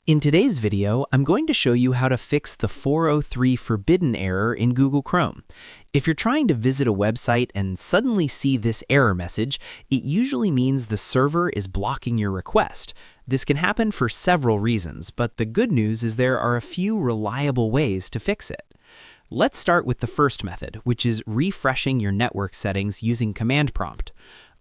In today's video, I'm going to show you how to fix the 403 forbidden error in Google Chrome. If you're trying to visit a website and suddenly see this error message, it usually means the server is blocking your request. This can happen for several reasons, but the good news is there are a few reliable ways to fix it. Let's start with the first method, which is refreshing your network settings using Command Prompt.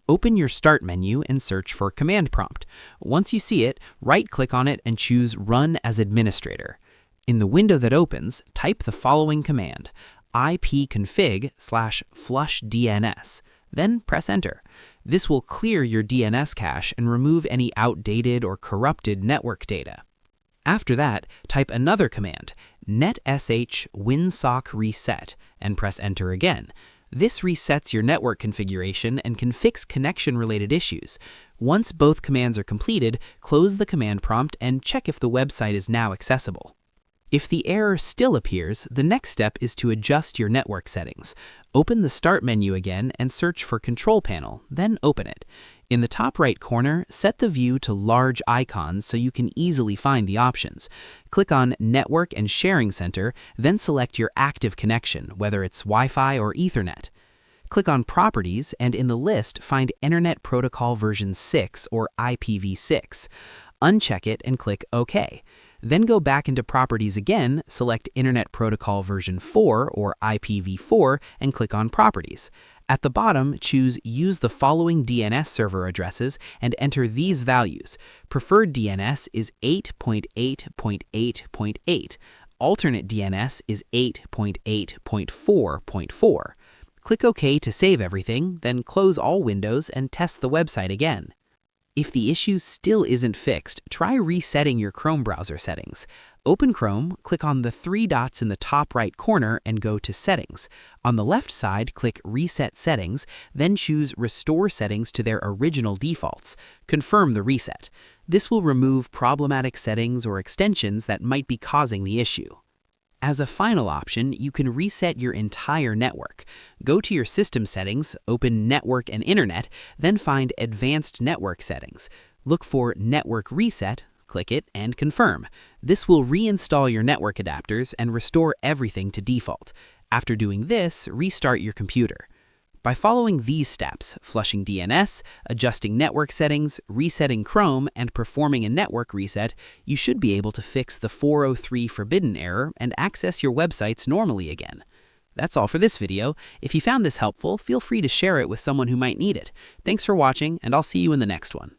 Open your Start menu and search for Command Prompt. Once you see it, right-click on it and choose Run as Administrator. In the window that opens, type the following command, ipconfig/flushdns. Then press Enter. This will clear your DNS cache and remove any outdated or corrupted network data. After that, type another command, netsh winsock reset, and press Enter again. This resets your network configuration and can fix connection-related issues. Once both commands are completed, close the command prompt and check if the website is now accessible. If the error still appears, the next step is to adjust your network settings. Open the Start menu again and search for Control Panel, then open it. In the top right corner, set the view to large icons so you can easily find the options. Click on Network and Sharing Center, then select your active connection, whether it's Wi-Fi or Ethernet. Click on Properties and in the list find Internet Protocol version 6 or IPv6. Uncheck it and click OK. Then go back into Properties again, select Internet Protocol version 4 or IPv4 and click on Properties. At the bottom, choose Use the following DNS server addresses and enter these values. Preferred DNS is 8.8.8.8. Alternate DNS is 8.8.4.4. Click OK to save everything, then close all windows and test the website again. If the issue still isn't fixed, try resetting your Chrome browser settings. Open Chrome, click on the three dots in the top right corner and go to Settings. On the left side, click Reset Settings, then choose Restore Settings to their original defaults. Confirm the reset. This will remove problematic settings or extensions that might be causing the issue. As a final option, you can reset your entire network. Go to your system settings, open Network and Internet, then find Advanced Network Settings. Look for Network Reset, click it, and confirm. This will reinstall your network adapters and restore everything to default. After doing this, restart your computer. By following these steps, flushing DNS, adjusting network settings, resetting Chrome, and performing a network reset, you should be able to fix the 403 forbidden error and access your websites normally again. That's all for this video. If you found this helpful, feel free to share it with someone who might need it. Thanks for watching, and I'll see you in the next one.